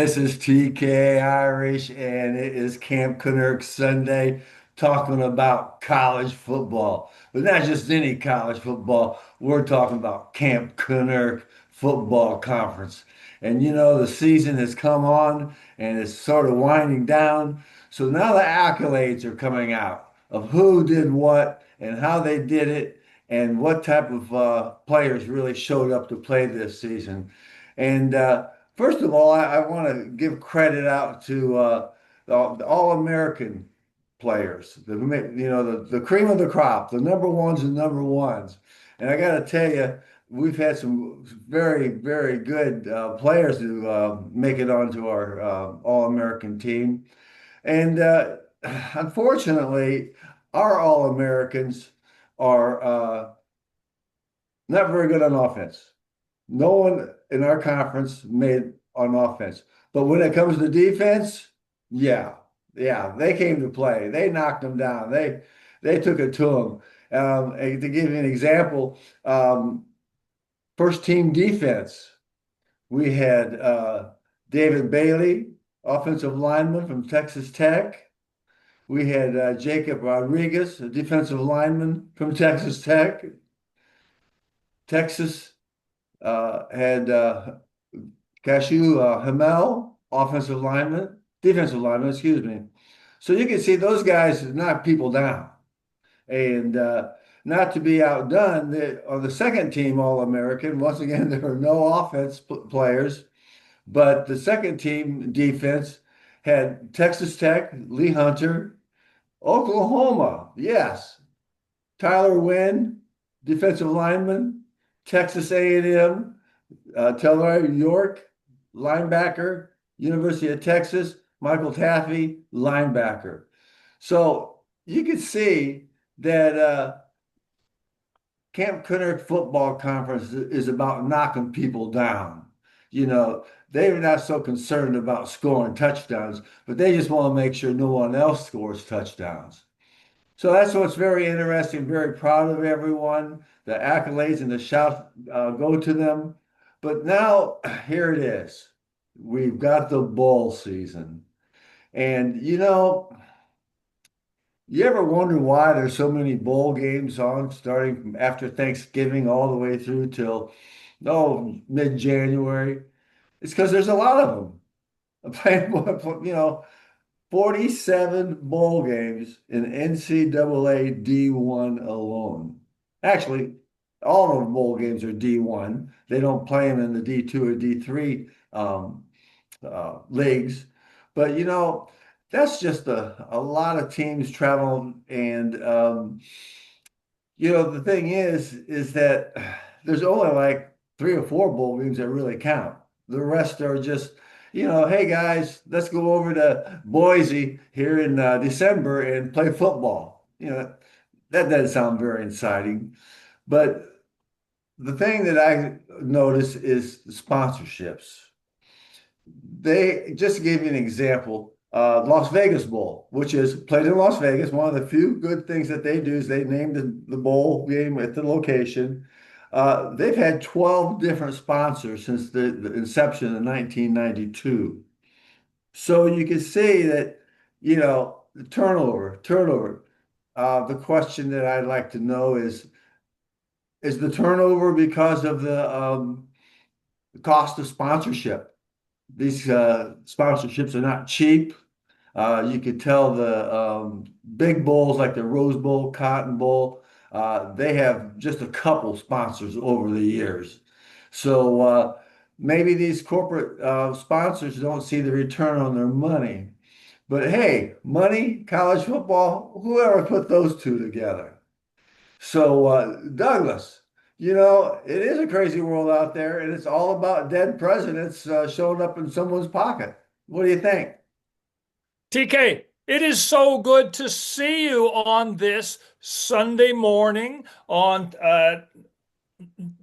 This is TK Irish, and it is Camp Kennerk Sunday talking about college football. But not just any college football, we're talking about Camp Kennerk Football Conference. And the season has come on and it's sort of winding down. So now the accolades are coming out of who did what and how they did it and what type of players really showed up to play this season. And first of all, I want to give credit out to the All-American players, the cream of the crop, the number ones and number ones. And I got to tell you, we've had some very, very good players who make it onto our All-American team. And unfortunately, our All-Americans are not very good on offense. No one in our conference made on offense. But when it comes to defense, yeah, yeah, they came to play. They knocked them down. They took it to them. And to give you an example, first team defense, we had David Bailey, offensive lineman from Texas Tech. We had Jacob Rodriguez, a defensive lineman from Texas Tech. Texas had Cashew Hamel, defensive lineman, excuse me. So you can see those guys knock people down. And not to be outdone, on the second team All-American, once again, there were no offense players, but the second team defense had Texas Tech, Lee Hunter, Oklahoma, yes, Tyler Wynn, defensive lineman, Texas A&M, Taylor York, linebacker, University of Texas, Michael Taffy, linebacker. So you can see that Camp Kennerk Football Conference is about knocking people down. They're not so concerned about scoring touchdowns, but they just want to make sure no one else scores touchdowns. So that's what's very interesting. Very proud of everyone. The accolades and the shouts go to them. But now here it is. We've got the bowl season. And you ever wonder why there's so many bowl games on starting from after Thanksgiving all the way through till mid-January? It's because there's a lot of them. I'm playing, 47 bowl games in NCAA D1 alone. Actually, all of the bowl games are D1. They don't play them in the D2 or D3 leagues. But, that's just a lot of teams traveling. And, the thing is that there's only like 3 or 4 bowl games that really count. The rest are just hey guys, let's go over to Boise here in December and play football. That doesn't sound very exciting. But the thing that I notice is the sponsorships. They just gave you an example. Las Vegas Bowl, which is played in Las Vegas. One of the few good things that they do is they named the bowl game at the location. They've had 12 different sponsors since the inception in 1992. So you can see that, the turnover. The question that I'd like to know is the turnover because of the cost of sponsorship? These sponsorships are not cheap. You could tell the big bowls like the Rose Bowl, Cotton Bowl, they have just a couple sponsors over the years. So maybe these corporate sponsors don't see the return on their money. But hey, money, college football, whoever put those two together? So, Douglas, it is a crazy world out there, and it's all about dead presidents showing up in someone's pocket. What do you think? TK, it is so good to see you on this Sunday morning on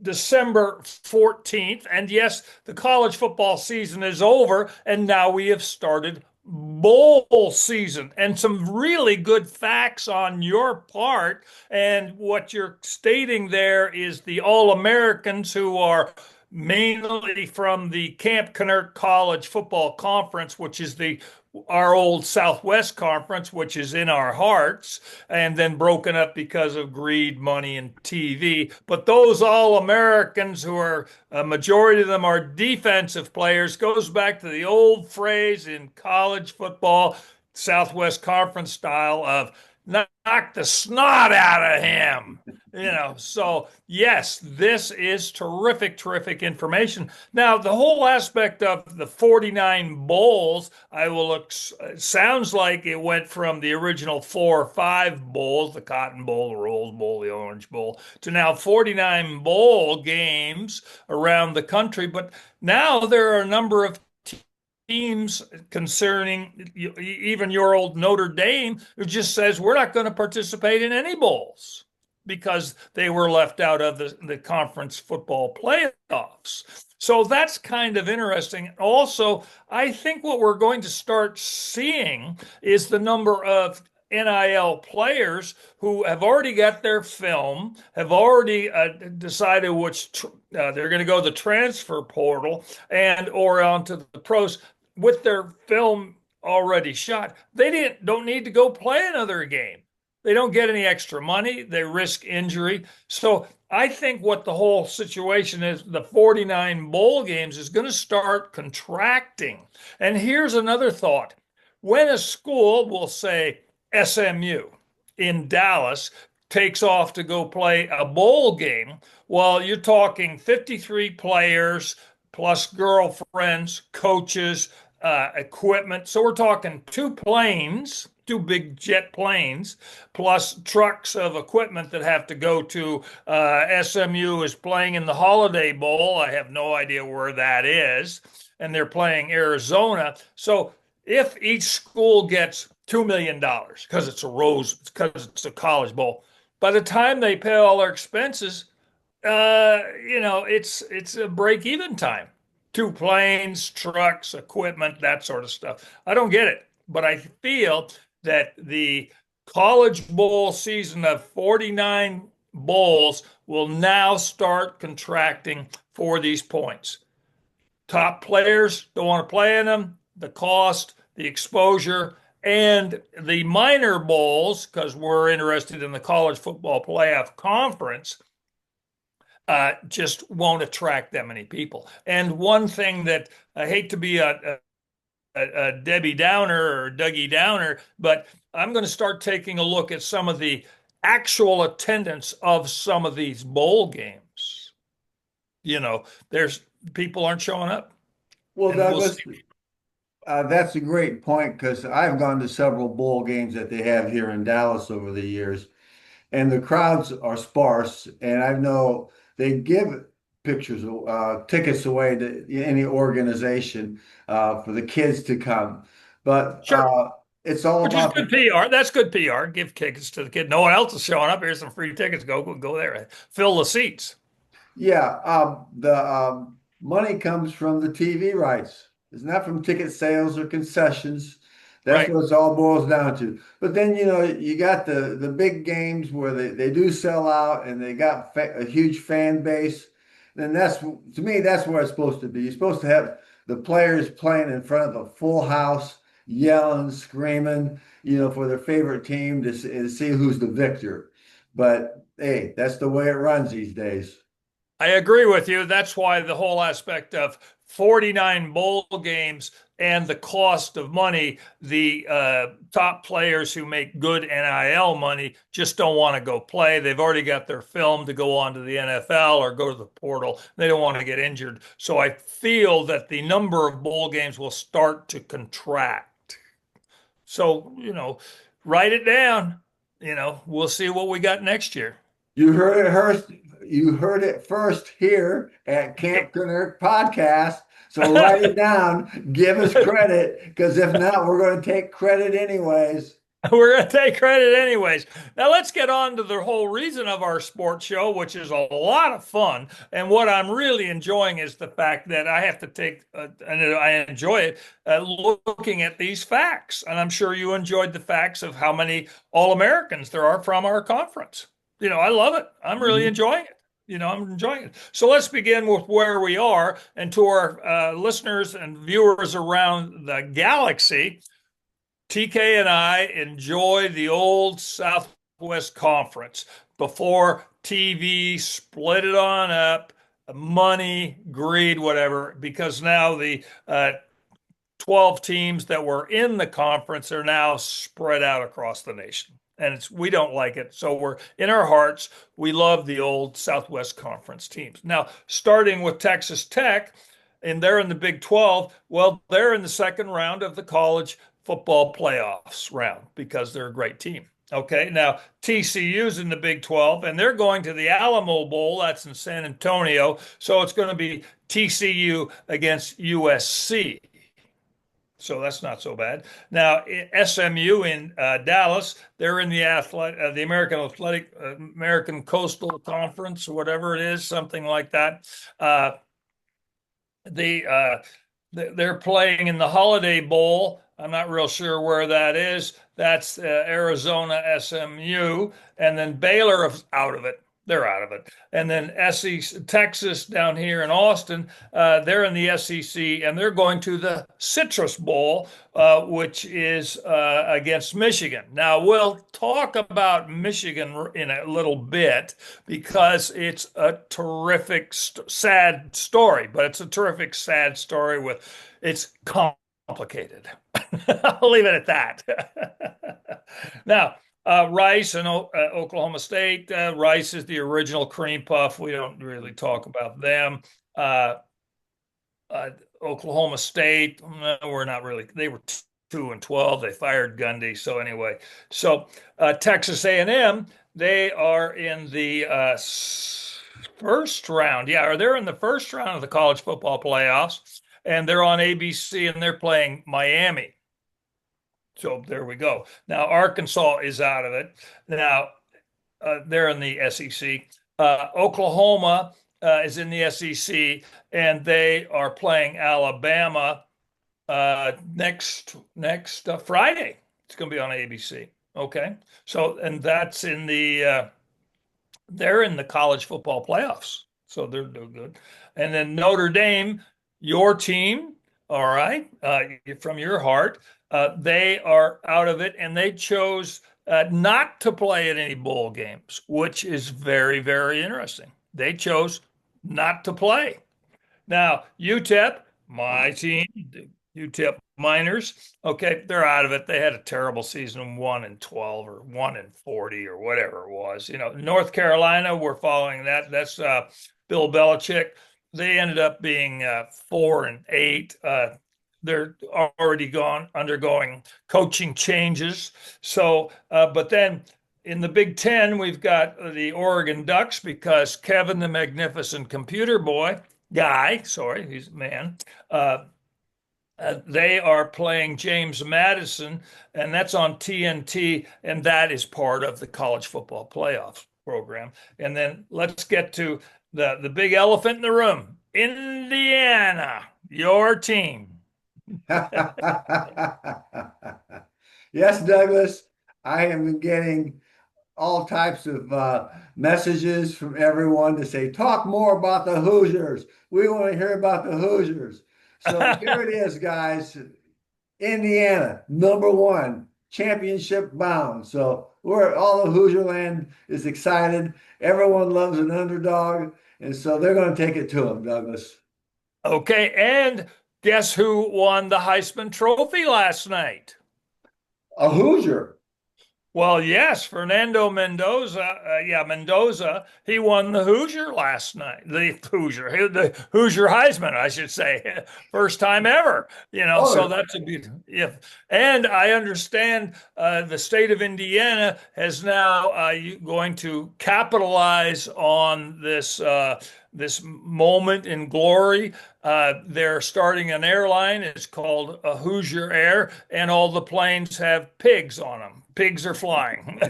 December 14th. And yes, the college football season is over, and now we have started bowl season and some really good facts on your part. And what you're stating there is the All-Americans who are mainly from the Camp Kennerk College Football Conference, which is the our old Southwest Conference, which is in our hearts, and then broken up because of greed, money, and TV. But those all Americans who are a majority of them are defensive players goes back to the old phrase in college football, Southwest Conference style of knock the snot out of him. So yes, this is terrific information. Now, the whole aspect of the 49 bowls, I will look, sounds like it went from the original 4 or 5 bowls, the Cotton Bowl, the Rose Bowl, the Orange Bowl, to now 49 bowl games around the country. But now there are a number of teams concerning even your old Notre Dame, who just says we're not going to participate in any bowls because they were left out of the conference football playoffs. So that's kind of interesting. Also, I think what we're going to start seeing is the number of NIL players who have already got their film, have already decided which they're going to go the transfer portal and or onto the pros with their film already shot. They don't need to go play another game. They don't get any extra money. They risk injury. So I think what the whole situation is, the 49 bowl games is going to start contracting. And here's another thought. When a school will say SMU in Dallas takes off to go play a bowl game, well, you're talking 53 players plus girlfriends, coaches, equipment. So we're talking 2 planes, 2 big jet planes, plus trucks of equipment that have to go to. SMU is playing in the Holiday Bowl. I have no idea where that is. And they're playing Arizona. So if each school gets $2 million because it's a college bowl, by the time they pay all their expenses, it's a break even time. 2 planes, trucks, equipment, that sort of stuff. I don't get it, but I feel that the College Bowl season of 49 bowls will now start contracting for these points. Top players don't want to play in them, the cost, the exposure, and the minor bowls, because we're interested in the college football playoff conference, just won't attract that many people. And one thing that I hate to be a Debbie Downer or Dougie Downer, but I'm going to start taking a look at some of the actual attendance of some of these bowl games. There's people aren't showing up, Well, and we'll see. Douglas, that's a great point because I've gone to several bowl games that they have here in Dallas over the years, and the crowds are sparse. And I know they give tickets away to any organization for the kids to come, but Sure, it's all which is about good the PR. That's good PR. Give tickets to the kid. No one else is showing up. Here's some free tickets. Go there. Fill the seats. yeah. The money comes from the TV rights. It's not from ticket sales or concessions. That's Right. what it all boils down to. But then, you got the big games where they do sell out and they got a huge fan base. Then to me, that's where it's supposed to be. You're supposed to have the players playing in front of a full house, yelling, screaming, for their favorite team to see who's the victor. But hey, that's the way it runs these days. I agree with you. That's why the whole aspect of 49 bowl games and the cost of money, the top players who make good NIL money just don't want to go play. They've already got their film to go on to the NFL or go to the portal. They don't want to get injured. So I feel that the number of bowl games will start to contract. So, write it down. We'll see what we got next year. You heard it first. You heard it first here at Camp Kennerk Podcast. So write it down. Give us credit, because if not, we're going to take credit anyways. We're going to take credit anyways. Now let's get on to the whole reason of our sports show, which is a lot of fun. And what I'm really enjoying is the fact that I have to take, and I enjoy it, looking at these facts. And I'm sure you enjoyed the facts of how many All-Americans there are from our conference. I love it. I'm really enjoying it. I'm enjoying it. So let's begin with where we are. And to our listeners and viewers around the galaxy, TK and I enjoy the old Southwest Conference before TV split it on up, money, greed, whatever, because now the 12 teams that were in the conference are now spread out across the nation. And we don't like it. So we're in our hearts, we love the old Southwest Conference teams. Now, starting with Texas Tech, and they're in the Big 12. Well, they're in the second round of the college football playoffs round because they're a great team. Okay, now TCU's in the Big 12 and they're going to the Alamo Bowl. That's in San Antonio. So it's going to be TCU against USC. So that's not so bad. Now, SMU in Dallas, they're in the American Coastal Conference, or whatever it is, something like that. Uh, the they're playing in the Holiday Bowl. I'm not real sure where that is. That's Arizona SMU, and then Baylor is out of it. They're out of it. And then SEC, Texas down here in Austin, they're in the SEC, and they're going to the Citrus Bowl, which is against Michigan. Now, we'll talk about Michigan in a little bit because it's a terrific, sad story, but it's a terrific, sad story with it's complicated. I'll leave it at that. Now, Rice and Oklahoma State. Rice is the original cream puff. We don't really talk about them. Uh, Oklahoma State, no, we're not really. They were 2-12. They fired Gundy. So anyway, so Texas A&M, they are in the first round. Yeah, or they're in the first round of the college football playoffs, and they're on ABC, and they're playing Miami. So there we go. Now Arkansas is out of it. Now they're in the SEC. Oklahoma is in the SEC, and they are playing Alabama next Friday. It's going to be on ABC. Okay, so and that's in the they're in the college football playoffs, so they're doing good. And then Notre Dame, your team, all right, from your heart, they are out of it, and they chose not to play at any bowl games, which is very, very interesting. They chose not to play. Now, UTEP, my team, the UTEP Miners, okay, they're out of it. They had a terrible season, 1-12 or 1-40 or whatever it was. North Carolina, we're following that. That's Bill Belichick. They ended up being 4-8. They're already undergoing coaching changes. So, but then in the Big Ten, we've got the Oregon Ducks because Kevin the Magnificent Computer Guy, he's a man. They are playing James Madison, and that's on TNT, and that is part of the college football playoffs program. And then let's get to the big elephant in the room, Indiana, your team. Yes, Douglas, I am getting all types of messages from everyone to say, talk more about the Hoosiers. We want to hear about the Hoosiers. So here it is, guys. Indiana, #1, championship bound. So we're all of Hoosier land is excited. Everyone loves an underdog. And so they're going to take it to them, Douglas. Okay, and guess who won the Heisman Trophy last night? A Hoosier. Well, yes, Fernando Mendoza. He won the Hoosier last night. The Hoosier Heisman, I should say, first time ever. So that's a good. If and I understand the state of Indiana has now going to capitalize on this moment in glory. They're starting an airline. It's called a Hoosier Air, and all the planes have pigs on them. Pigs are flying.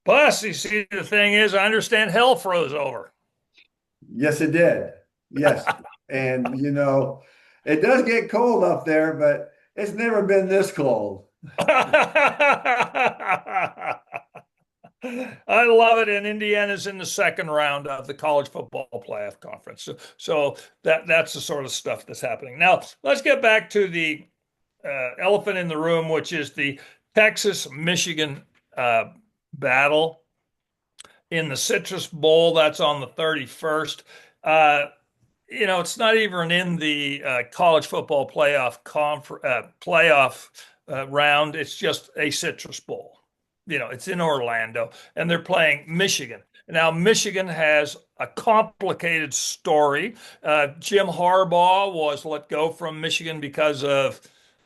Plus, you see, the thing is, I understand hell froze over. Yes, it did. Yes. And, it does get cold up there, but it's never been this cold. I love it. And Indiana's in the second round of the college football playoff conference. So that's the sort of stuff that's happening. Now, let's get back to the elephant in the room, which is the Texas Michigan uh, battle in the Citrus Bowl. That's on the 31st. Uh, it's not even in the college football playoff round. It's just a Citrus Bowl. It's in Orlando, and they're playing Michigan. Now, Michigan has a complicated story. Jim Harbaugh was let go from Michigan because of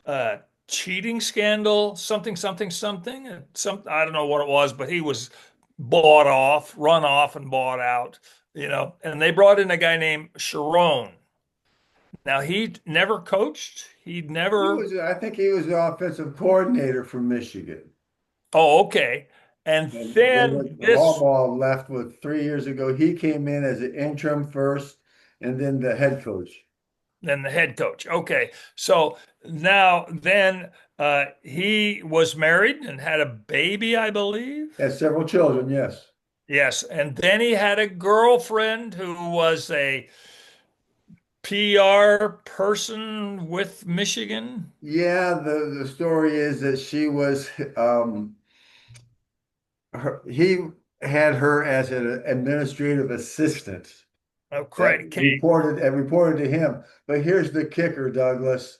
uh, cheating scandal, something, something, something. I don't know what it was, but he was bought off, run off, and bought out. And they brought in a guy named Sharon. Now he never coached. He'd never. I think he was the offensive coordinator for Michigan. Oh, okay. And And then then when this, Harbaugh left 3 years ago, he came in as an interim first and then the head coach. then the head coach. Okay. So now then he was married and had a baby, I believe. Has several children, yes. Yes. And then he had a girlfriend who was a PR person with Michigan. Yeah, the story is that she was he had her as an administrative assistant Oh, that great. reported to him. But here's the kicker, Douglas.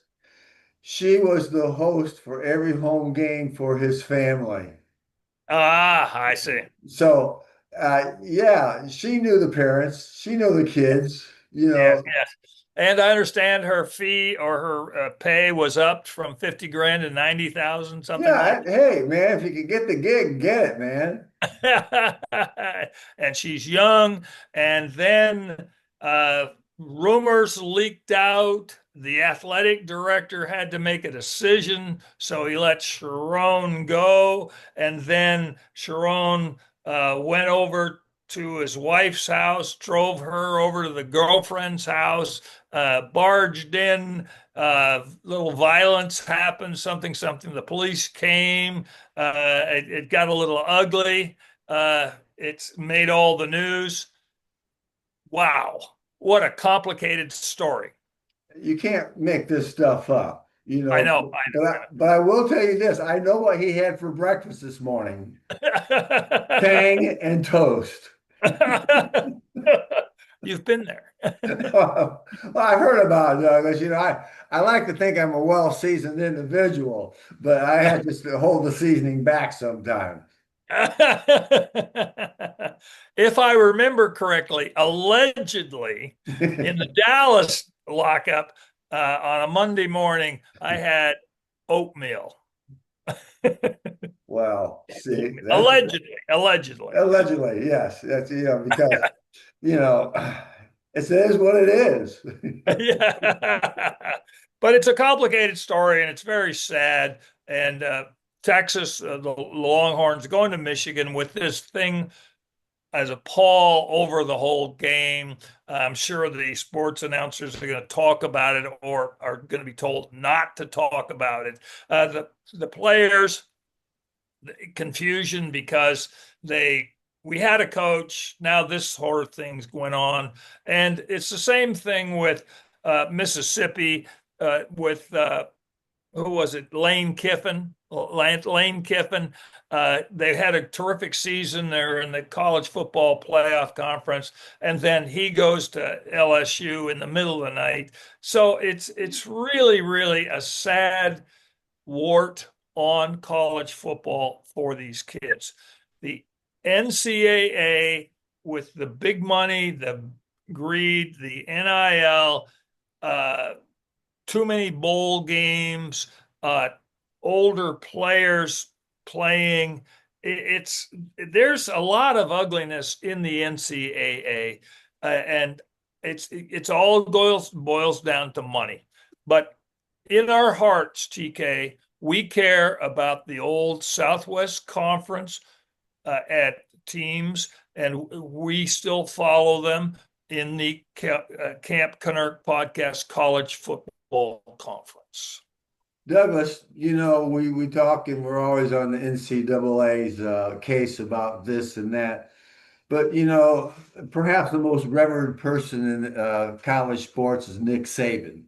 She was the host for every home game for his family. Ah, I see. So, yeah, she knew the parents, she knew the kids, Yes, yes. And I understand her fee or her pay was up from 50 grand to 90,000, something like Yeah, hey, man, if you can get the gig, get it, man. that. And she's young. And then uh, rumors leaked out. The athletic director had to make a decision. So he let Sharon go. And then Sharon went over to his wife's house, drove her over to the girlfriend's house, barged in, little violence happened, something, something. The police came. It got a little ugly. It's made all the news. Wow, what a complicated story. You can't make this stuff up, I know, but I will tell you this. I know what he had for breakfast this morning. I Tang and toast. know. You've been there. Well, I've heard about it, Douglas. I like to think I'm a well-seasoned individual, but I have to hold the seasoning back sometimes. If I remember correctly, allegedly in the Dallas lockup on a Monday morning, I had oatmeal. Well, see, that's Allegedly. allegedly, yes. That's because you know, it is what it is. Yeah. But it's a complicated story and it's very sad. And Texas, the Longhorns going to Michigan with this thing as a pall over the whole game. I'm sure the sports announcers are going to talk about it or are going to be told not to talk about it. The players, confusion because we had a coach. Now this sort of thing's going on, and it's the same thing with Mississippi with who was it? Lane Kiffin. Lane Kiffin. They had a terrific season. They're in the college football playoff conference, and then he goes to LSU in the middle of the night. So it's really, really a sad wart on college football for these kids. The NCAA, with the big money, the greed, the NIL, uh, too many bowl games, uh, older players playing. It's there's a lot of ugliness in the NCAA, and it's all boils down to money. But in our hearts, TK, we care about the old Southwest Conference at teams, and we still follow them in the Camp Kennerk Podcast College Football Conference. Douglas, we talk and we're always on the NCAA's case about this and that. But perhaps the most revered person in college sports is Nick Saban.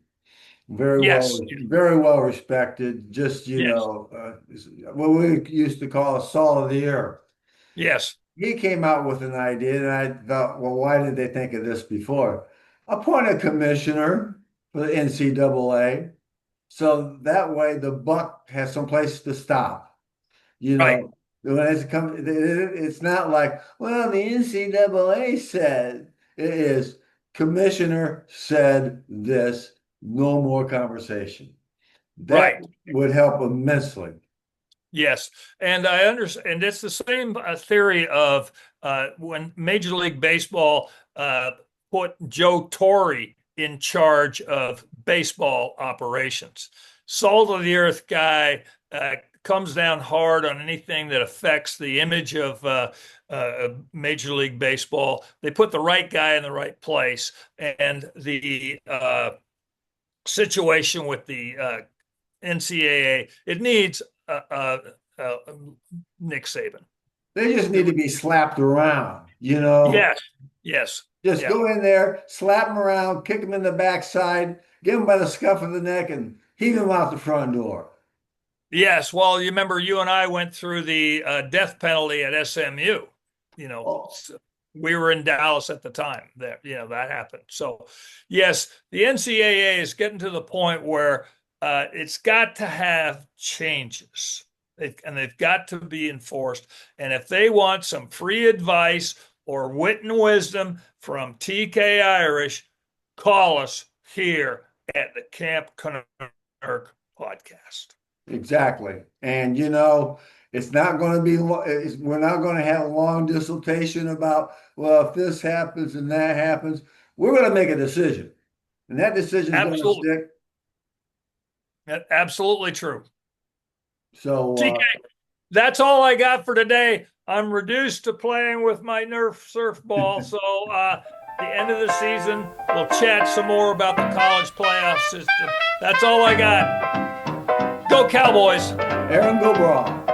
Yes, Very well respected. Just yes, what we used to call a Saul of the earth. yes, He came out with an idea, and I thought, well, why did they think of this before? Appoint a commissioner for the NCAA, so that way the buck has some place to stop. You right, know, when it's not like, well, the NCAA said it is commissioner said this, no more conversation. That right. would help immensely. Yes, and I understand, and it's the same theory of when Major League Baseball put Joe Torre in charge of baseball operations. Salt of the earth guy, comes down hard on anything that affects the image of Major League Baseball. They put the right guy in the right place, and the situation with the NCAA, it needs uh, uh, Nick Saban. They just need to be slapped around. Yes, yes, Just yeah, go in there, slap him around, kick him in the backside, get him by the scuff of the neck, and heave him out the front door. yes. Well, you remember you and I went through the death penalty at SMU. You know, Oh, we were in Dallas at the time that that happened. So, yes, the NCAA is getting to the point where it's got to have changes. And they've got to be enforced. And if they want some free advice or wit and wisdom from TK Irish, call us here at the Camp Kennerk podcast. exactly. And it's not going to be, we're not going to have a long dissertation about, well, if this happens and that happens. We're going to make a decision. And that decision is going to Absolutely. stick. Absolutely true. So, TK, that's all I got for today. I'm reduced to playing with my Nerf surf ball. So, the end of the season, we'll chat some more about the college playoff system. That's all I got. Go Cowboys. Aaron, go Brawl.